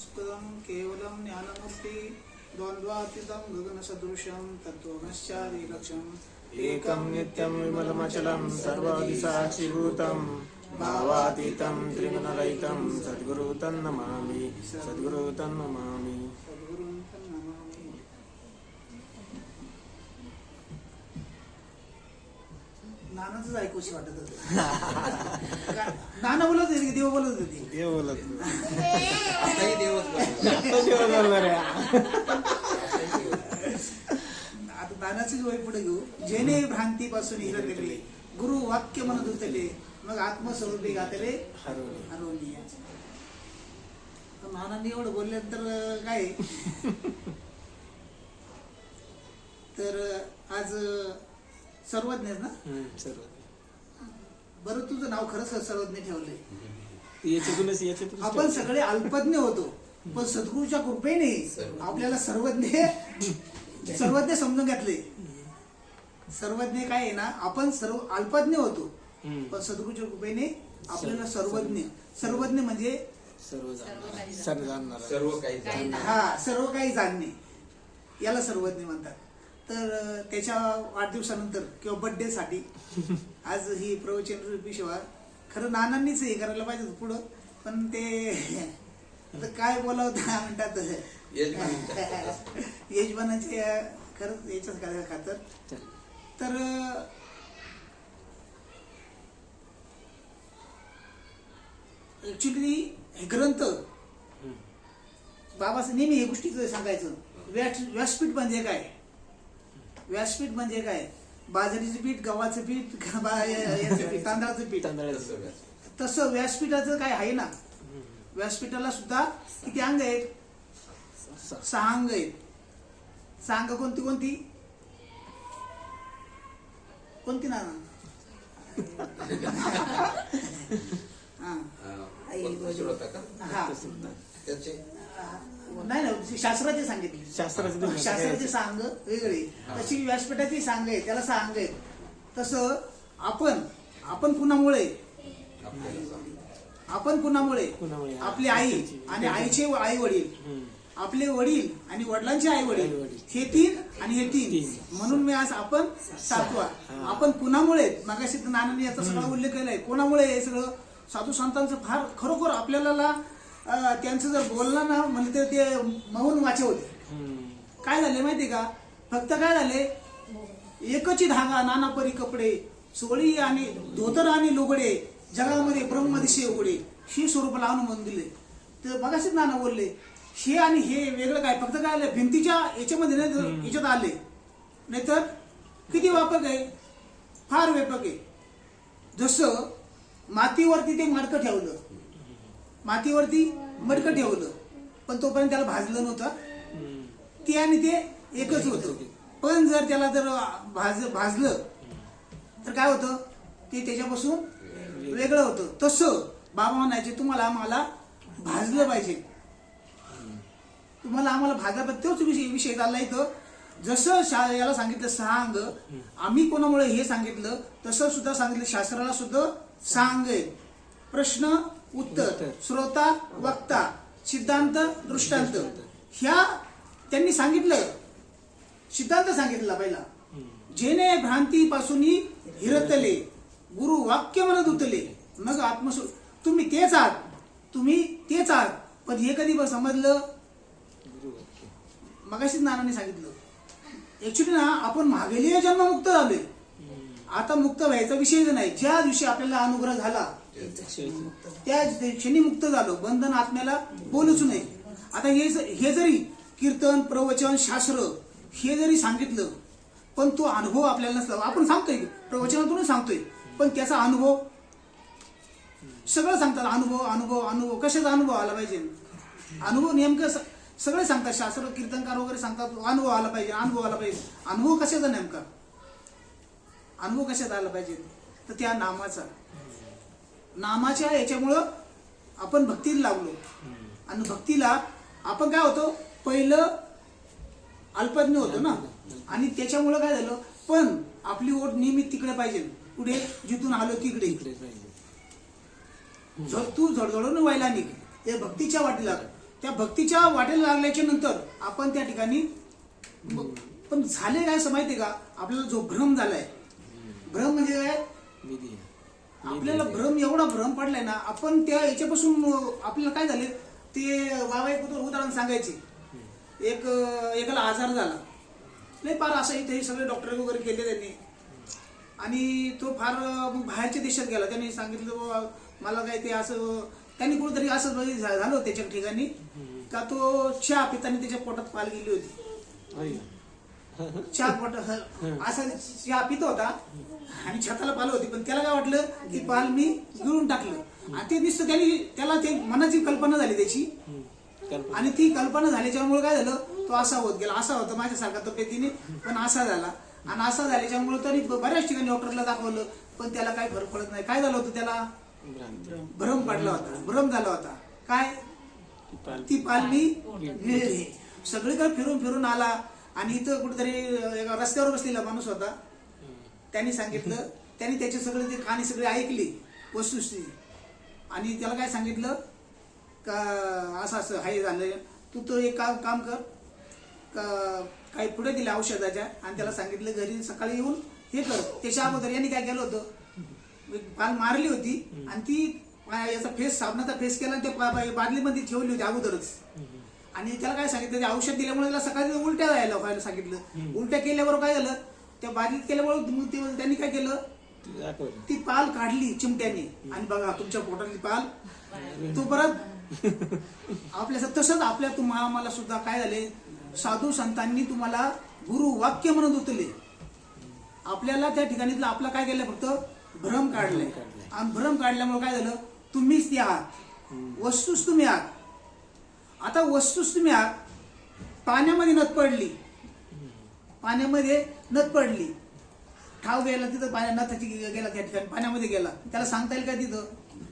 संस्कृतं केवलं ज्ञानमूर्ति द्वन्द्वातीतं गगनसदृशं तत्त्वमश्चादिलक्ष्यम् एकं नित्यं विमलमचलं सर्वादिसाक्षिभूतं भावातीतं त्रिगुणरहितं सद्गुरु तन्नमामि सद्गुरु तन्नमामि. सद्गुरुं तन्नमामि. नानाच ऐकूशी वाटत होतं. नाना बोलत होते की देव बोलत होते? देव बोलत आताही देवच बोलतो. आता नानाचीच वय पुढे घेऊ. जेणे भ्रांतीपासून हिरतले गुरु वाक्य म्हणत होते मग आत्मस्वरूपी गातले हरवली. नानांनी एवढं बोलल्यानंतर काय तर आज सर्वज्ञ ना. बरं तुझं नाव खरंच सर्वज्ञ ठेवलंय. आपण सगळे अल्पज्ञ होतो पण सद्गुरूच्या कृपेने आपल्याला सर्वज्ञ समजून घेतले. सर्वज्ञ काय आहे ना, आपण सर्व अल्पज्ञ होतो पण सद्गुरूच्या कृपेने आपल्याला सर्वज्ञ म्हणजे सर्व काही जाणणे याला सर्वज्ञ म्हणतात. तर त्याच्या वाढदिवसानंतर किंवा बर्थडे साठी आज ही प्रवचन रूपी सेवा खरं नानांनीच हे करायला पाहिजे पुढं, पण ते काय बोलावता म्हणतात यजमानाचे खरंच याच्याच करायला खातर. तर ऍक्च्युली हे ग्रंथ बाबाचं नेहमी हे गोष्टीच सांगायचं. व्यासपीठ म्हणजे काय? व्यासपीठ म्हणजे काय? बाजरीचं पीठ, गव्हाचं पीठ, तांदळाचं पीठ. तसं व्यासपीठाचं काय आहे ना, व्यासपीठाला सुद्धा किती अंग आहेत? 6 अंग आहेत. 6 अंग कोणती कोणती कोणती ना? नाही शास्त्राचे सांगितले. शास्त्राचे 6 अंग वेगळे. तशी व्यासपीठाची 6 अंग आहे, त्याला 6 अंग आहेत. तसं आपण कुणामुळे आपली आई आणि आईचे आई वडील, आपले वडील आणि वडिलांचे आई वडील, हे 3 आणि हे 3 म्हणून मी आज आपण 7वा. आपण कुणामुळे, मागाशी नानांनी याचा सगळा उल्लेख केलाय. कोणामुळे हे सगळं साधू संतांचं फार खरोखर आपल्याला त्यांचं जर बोललं ना म्हणजे तर ते मौन वाचे होते. काय झाले माहितीये का? फक्त काय झाले, एकची धागा नाना परी कपडे, सोळी आणि धोतर आणि लुगडे, जगामध्ये ब्रह्मदिशे उघडे, ही स्वरूपाला अनुमोदन दिले. तर मगाशीच नाना बोलले हे आणि हे वेगळं काय, फक्त काय आलं भिंतीच्या याच्यामध्ये नाही याच्यात आले, नाहीतर किती व्यापक आहे, फार व्यापक आहे. जसं मातीवरती ते मडकं ठेवलं, मातीवरती मडकं ठेवलं पण तोपर्यंत त्याला भाजलं नव्हतं. ते आणि ते एकच होतं. पण जर त्याला जर भाजलं तर काय होतं, ते त्याच्यापासून वेगळं होतं. तसं बाबा म्हणायचे तुम्हाला आम्हाला भाजलं पाहिजे, तुम्हाला आम्हाला भाजला पाहिजे. तोच विषय चालला इथं. जसं याला सांगितलं 6 अंग, आम्ही कोणामुळे हे सांगितलं तसं सुद्धा सांगितलं शास्त्राला सुद्धा 6 अंग आहे. प्रश्न उत्तर, श्रोता वक्ता, सिद्धांत दृष्टांत. ह्या त्यांनी सांगितलं. सिद्धांत सांगितला पहिला, जेणे भ्रांतीपासून हिरतले गुरु वाक्य म्हणत उतले मग आत्मस्वरूप. तुम्ही तेच आहात पण हे कधी समजलं? मगाशीच नानांनी सांगितलं. ऍक्च्युली ना आपण मागेली जन्ममुक्त झालोय, आता मुक्त व्हायचा विषयच नाही. ज्या दिवशी आपल्याला अनुग्रह झाला त्या क्षणी मुक्त झालो. बंधन आत्म्याला बोलूच नाही. आता हे जरी कीर्तन प्रवचन शास्त्र हे जरी सांगितलं पण तो अनुभव आपल्याला नसला. आपण सांगतोय प्रवचनातूनच सांगतोय पण त्याचा अनुभव सगळं सांगतात. अनुभव कशाचा अनुभव आला पाहिजे? अनुभव नेमकं सगळे सांगतात, शास्त्र कीर्तनकार वगैरे सांगतात अनुभव आला पाहिजे. अनुभव कशाचा नेमका? अनुभव कशाचा आला पाहिजे? तर त्या नामाच्या याच्यामुळं आपण भक्तीला लागलो. आणि भक्तीला आपण काय होतो, पहिलं अल्पज्ञ होतो ना, आणि त्याच्यामुळं काय झालं, पण आपली ओढ नियमित तिकडे पाहिजे, पुढे जिथून आलो तिकडे. तू झडझडून व्हायला निघ, ते भक्तीच्या वाटेला त्या भक्तीच्या वाटेला लागल्याच्या नंतर आपण त्या ठिकाणी पण झाले काय असं माहितीये का, आपल्याला जो भ्रम झालाय, भ्रम म्हणजे काय, विधी आपल्याला भ्रम, एवढा भ्रम पडलाय ना, आपण त्या याच्यापासून आपल्याला काय झाले ते बाबा एक उदाहरण सांगायचे. एकाला आजार झाला, नाही फार असं इथे सगळे डॉक्टर वगैरे केले त्यांनी, आणि तो फार बाहेरच्या देशात गेला. त्यांनी सांगितलं बाबा मला काय ते असं, त्यांनी कुठेतरी असं झालं त्याच्या ठिकाणी का तो चहा पिताना त्याच्या पोटात पाल गेली होती. चहा पोट असा चहा पित होता आणि छताला पाल होती, पण त्याला काय वाटलं की पाल मी गिळून टाकलं, आणि ते दिसतं त्याला ते मनाची कल्पना झाली त्याची, आणि ती कल्पना झाल्याच्यामुळे काय झालं, तो असा होत गेला. असा होता माझ्यासारखा तब्येतीने, पण असा झाला, आणि असा झाल्याच्यामुळे तरी बऱ्याच ठिकाणी डॉक्टरला दाखवलं, पण त्याला काही फरक पडत नाही. काय झालं होतं, त्याला भ्रम पडला होता, भ्रम झाला होता. काय, ती पाल मी गिळली. सगळीकडे फिरून फिरून आला, आणि इथं कुठेतरी एका रस्त्यावर बसलेला माणूस होता, त्यांनी सांगितलं, त्यांनी त्याचे सगळे ते कहाणी सगळी ऐकली वस्तुस्थिती, आणि त्याला काय सांगितलं का असं असं हाय झालं, तू तो एक काम कर, काही पुढे दिल्या औषधाच्या, आणि त्याला सांगितलं घरी सकाळी येऊन हे कर. त्याच्या अगोदर यांनी काय केलं होतं, पाल मारली होती, आणि ती याचा फेस, साबणाचा फेस केला, आणि त्या बादलीमध्ये ठेवली होती अगोदरच, आणि त्याला काय सांगितलं, ते औषध दिल्यामुळे त्याला सकाळी उलट्या व्हायला सांगितलं. उलट्या केल्यावर काय झालं, त्या बादलीत केल्यामुळे त्यांनी काय केलं, ती पाल काढली चिमट्याने, आणि बघा तुमच्या पोटातली पाल तो परत आपल्या. तसंच आपल्या तुम्हाला सुद्धा काय झाले, साधू संतांनी तुम्हाला गुरु वाक्य म्हणत होते, आपल्याला त्या ठिकाणीतलं आपला काय केलं, फक्त भ्रम काढले, आणि भ्रम काढल्यामुळे काय झालं, तुम्हीच ते आहात, वस्तूच तुम्ही आहात. आता वस्तूच तुम्ही आहात, पाण्यामध्ये नथ पडली, पाण्यामध्ये नथ पडली, ठाव गेला तिथं, पाण्या नथाची गेला त्या ठिकाणी, पाण्यामध्ये गेला, त्याला सांगता येईल का तिथं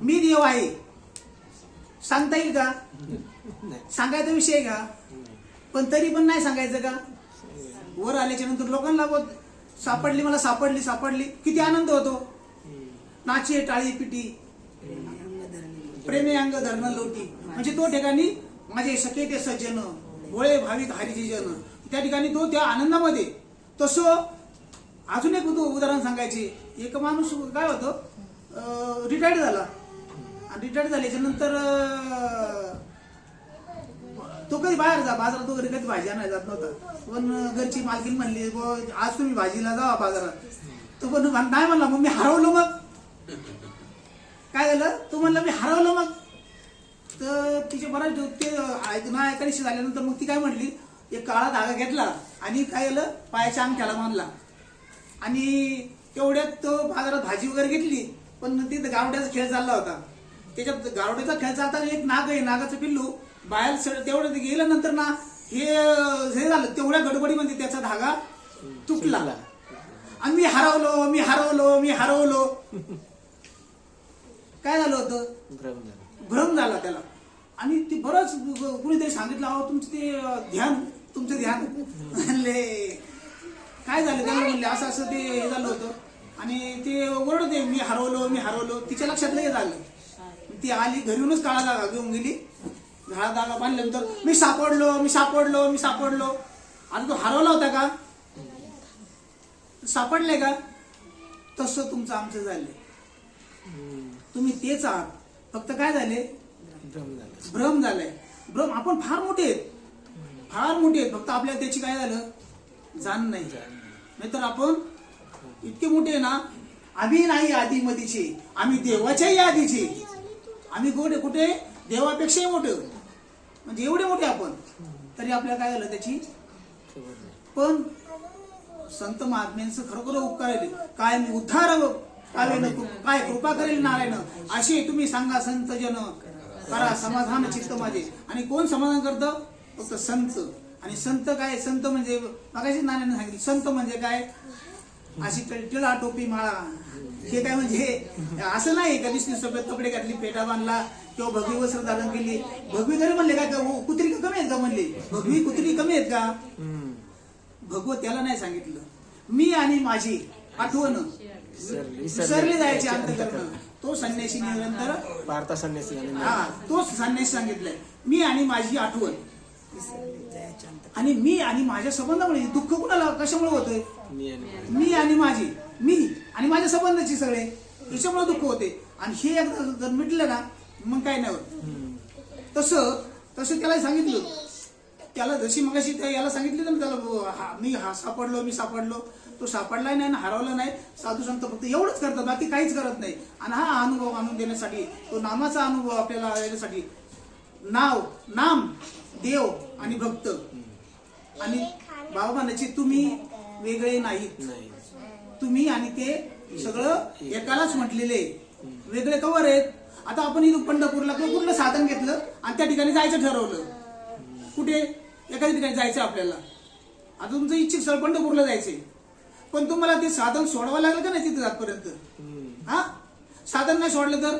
मी देव आहे, सांगता येईल का, सांगायचा विषय का, पण तरी पण नाही सांगायचं का. वर आल्याच्या नंतर लोकांना सापडली, मला सापडली, किती आनंद होतो, नाचे टाळी पिटी, प्रेमे अंग धरण लोटी, म्हणजे तो ठिकाणी माझे सखे ते सज्जन, भोळे भाविक हरीचे जन, त्या ठिकाणी तो त्या आनंदामध्ये. तसं अजून एक उदाहरण सांगायचे, एक माणूस काय होतं, रिटायर्ड झाला, आणि रिटायर्ड झाल्याच्या नंतर तो कधी बाजारात वगैरे कधी भाजी आणायला जात नव्हता, पण घरची मालकीन म्हणली आज तुम्ही भाजीला जावा बाजारात, तो पण नाही म्हणला, मग मी हरवलो. मग काय झालं, तो म्हणला मी हरवलं. मग तर तिचे बराच ते एकादशी झाल्यानंतर मग ती काय म्हटली, एक काळा धागा घेतला, आणि काय झालं, पायाच्या अंगठ्याला बांधला, आणि तेवढ्यात तो बाजारात भाजी वगैरे घेतली, पण तिथं गावड्याचा खेळ चालला होता. त्याच्यात गावड्याचा खेळ चालताना एक नाग आहे, नागाचं पिल्लू बाहेर तेवढं गेल्यानंतर ना हे झालं, तेवढ्या गडबडीमध्ये त्याचा धागा तुटला, आणि मी हरवलो. काय झालं होतं, भ्रम झाला त्याला. आणि ते बरंच कुणीतरी सांगितलं, अहो तुमचं ध्यान म्हणले, काय झालं त्याला, म्हणले असं असं ते झालं होतं, आणि ते ओरडते मी हरवलो. तिच्या लक्षात लगेच आलं, ती आली घरीहूनच काळा धागा घेऊन गेली, काळा धागा बांधल्यानंतर मी सापडलो. आता तो हरवला होता का, सापडले का, तसं तुमचं आमचं झाले, तुम्ही तेच आहात, फक्त काय झाले, भ्रम झालाय. भ्रम, आपण फार मोठे आहेत, फक्त आपल्याला त्याची काय झालं जाण नाही. नाहीतर आपण इतके मोठे आहे ना, आम्ही नाही आधीमधीचे, आम्ही देवाच्याही आधीचे, आम्ही कुठे देवापेक्षाही मोठे, म्हणजे एवढे मोठे आपण, तरी आपल्याला काय झालं त्याची. पण संत महात्म्यांचं खरोखर उपकार आहे, काय मी उद्धार काय कृपा करेल नारायण, असे तुम्ही सांगा संत जन, करा समाधान चित्त माझे. आणि कोण समाधान करतं, फक्त संत. आणि संत काय, संत म्हणजे मगाशी नारायण सांगितलं, संत म्हणजे काय, अशी टिळा टोपी माळा, हे काय म्हणजे असं नाही का दिसली सफेद कपडे घातली, पेटा बांधला, किंवा भगवी वस्त्र धारण केली. भगवी तरी म्हणले काय, कुत्री कमी आहेत का म्हणले, भगवी कुत्री कमी आहेत का, भगवत त्याला नाही सांगितलं, मी आणि माझी आठवण विसरले जायचे अंतःकरण. तो संन्यासी निरंतर भारता संन्यासी झाले. हा तोच संन्यासी सांगितलंय. मी आणि माझी आठवण आणि मी आणि माझ्या संबंधामुळे दुःख कुणाला कशामुळे होतंय? मी आणि माझ्या संबंधाचे सगळे याच्यामुळे दुःख होते. आणि हे एकदा जर मिटलं ना मग काय नाही होत. तसं त्याला सांगितलं. त्याला जशी मगाशी याला सांगितलं ना त्याला मी सापडलो. तो सापडलाय नाही ना हरवला नाही. साधू संत फक्त एवढंच करतात, बाकी काहीच करत नाही. आणि हा अनुभव आणून देण्यासाठी, तो नामाचा अनुभव आपल्याला येण्यासाठी नाम देव आणि भक्त. आणि बाबा म्हणायचे तुम्ही वेगळे नाहीत, तुम्ही आणि ते सगळं एकालाच म्हटलेले. वेगळे कवर आहेत. आता आपण इथं पंढरपूरला कुठलं साधन घेतलं आणि त्या ठिकाणी जायचं ठरवलं. कुठे? एखाद्या ठिकाणी जायचं आपल्याला. आता तुमचं इच्छित स्थळ पंढरपूरला जायचंय, पण तुम्हाला ते साधन सोडवावं लागलं का नाही तिथे जातपर्यंत? हा साधन नाही सोडलं तर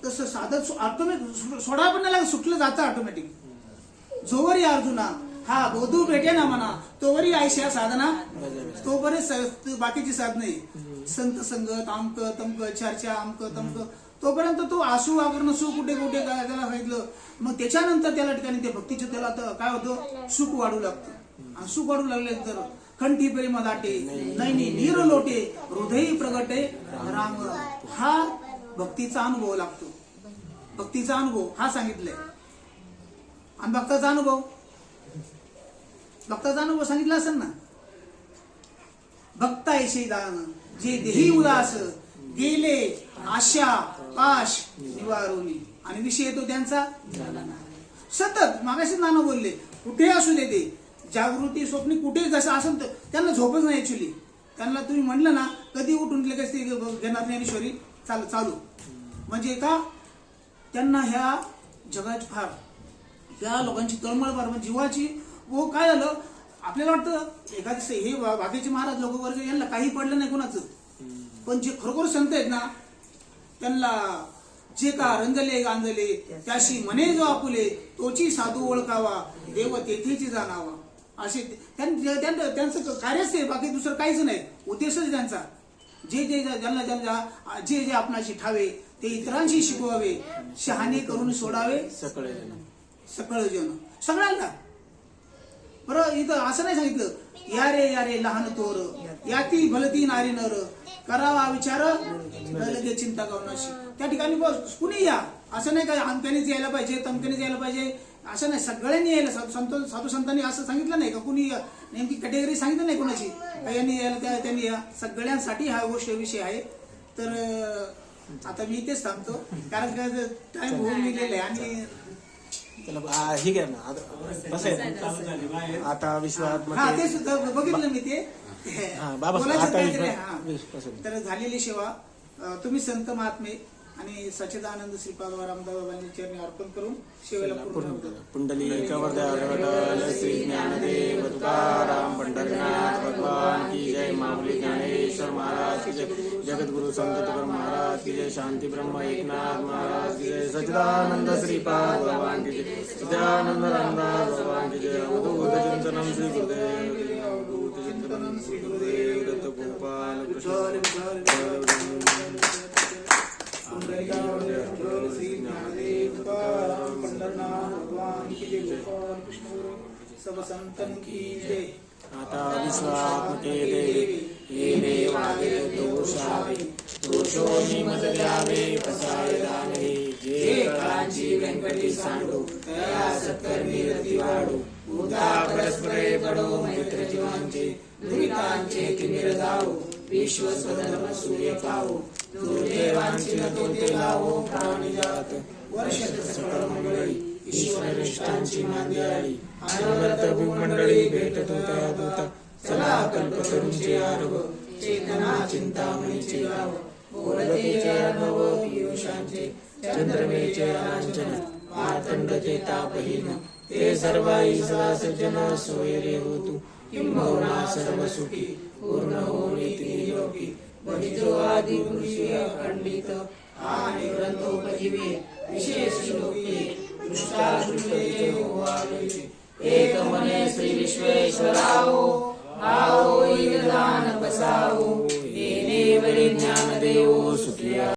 तसं साधन ऑटोमॅटिक सोडायला पण नाही लागलं, सुटलं जातं ऑटोमॅटिक. जोवरी अर्जुना हा बोधू भेटे ना म्हणा तोवरी आयशा साधना, तोपर्यंत बाकीची साधने संत संगत आमक तमक चर्चा आमक तमक तोपर्यंत तो आसू वागर नसू कुठे त्याला सांगितलं. मग त्याच्यानंतर त्याला ठिकाणी ते भक्तीचं त्याला काय होतं, सुख वाढू लागतं. आणि सुख वाढू लागल्यानंतर कंठी प्रेम दाटे नैनी नीर लोटे हृदय प्रगटे राम. हा भक्तीचा अनुभव लागतो. भक्तीचा अनुभव हा सांगितलाय. आणि भक्ताचा अनुभव सांगितला असेल ना. भक्तायशी दान जे देही उदास गेले आशा पाश निवारुनी. आणि विषय येतो त्यांचा सतत. मागाशी नाना बोलले कुठे असू दे ते जागृती स्वप्नी कुठे जसं असेल तर त्यांना झोपच नाही. ऍक्च्युली त्यांना तुम्ही म्हणलं ना कधी उठून लगेच ते घेणार ज्ञानेश्वरी चालू. म्हणजे का त्यांना ह्या जगाची फार त्या लोकांची तळमळ फार म्हणजे जीवाची. वो काय झालं आपल्याला वाटतं एखादं हे बाकीचे महाराज लोक वर्ग यांना काही पडलं नाही कोणाचं. पण जे खरोखर संत आहेत ना त्यांना जे का रंजले गांजले त्याशी म्हणे जो आपुले तोची साधू ओळखावा देव तेथेची जाणावा. असे त्यांचं कार्यच ते, बाकी दुसरं काहीच नाही. उद्देशच त्यांचा जे आपणाशी ठावे ते इतरांशी शिकवावे शहाणे करून सोडावे सकळ जन. सगळ्यांना बरं इथं असं नाही सांगितलं या रे लहान तोर याती भलती नारी नर करावा विचार लगे चिंता गवनाशी. त्या ठिकाणी कुणी या असं नाही का अमक्यानेच यायला पाहिजे तमक्यानेच यायला पाहिजे असं नाही. सगळ्यांनी यायला. साधू संतांनी असं सांगितलं नाही का कुणी नेमकी कॅटेगरी सांगितलं नाही कोणाची यांनी यायला त्यांनी या. सगळ्यांसाठी हा गोष्ट विषय आहे. तर आता मी तेच सांगतो कारण का टाइम होऊन गेलेला आहे. आणि हे घ्या ना कसं आहे आता विश्वात ते सुद्धा बघितलं मी ते. बाबा तर झालेली सेवा तुम्ही संत महात्मे आणि सच्चिदानंद श्रीपाद रामदास बाबांनी चरणी अर्पण करून सेवेला पूर्ण पुंडली श्री ज्ञानदेव तुकाराम पंढरीनाथ भगवान की जय. माऊली ज्ञानेश्वर महाराज की जय. जगद्गुरु संत तुकाराम महाराज की जय. शांती ब्रह्म एकनाथ महाराज की जय. सच्चिदानंद श्रीपाद भगवान की जय. सच्चिदानंद रामदास भगवान की जय. अवधूत चिंतनम श्री गुरुदेव. अवधूत चिंतनम श्री गुरुदेव दत्त गोपाल कृष्ण. सब संतन की जय. आता विश्वात्मके देवे ये देवादे दोषावे दोषोनी मज द्यावे पसाय दानवे जे कांची व्यंकटी सांडू तया सत्कर्मी रती वाढू उदा परस्परे पडो मैत्र जीवांचे दुरितांचे तिमिर जाऊ विश्वस्वधर्म सूर्य पावो दुर्देवांची नतोते लावो प्राणी जात वर्षत सकळ मंडळी ईश्वरनिष्ठांची मांदियाळी अनवरत भूमंडळी भेटतो त्या दूता चला कल्पतरूंचे आरव चेतना चिंतामणीचे गाव बोलतेचे अनुभव पियुषांचे चंद्रमेचे लांछन मार्तंडचे तापहीन ते सर्वाई सदा सज्जन सोयरे होतु किंबहुना सर्व सुखी पूर्ण होनी त्रिलोकी बहिजो आदि पुरुषी अखंडित आणि ग्रंथोपजीवे विशेष लोके दृष्टा दृष्टे एक मने श्री विश्वेश्वराओ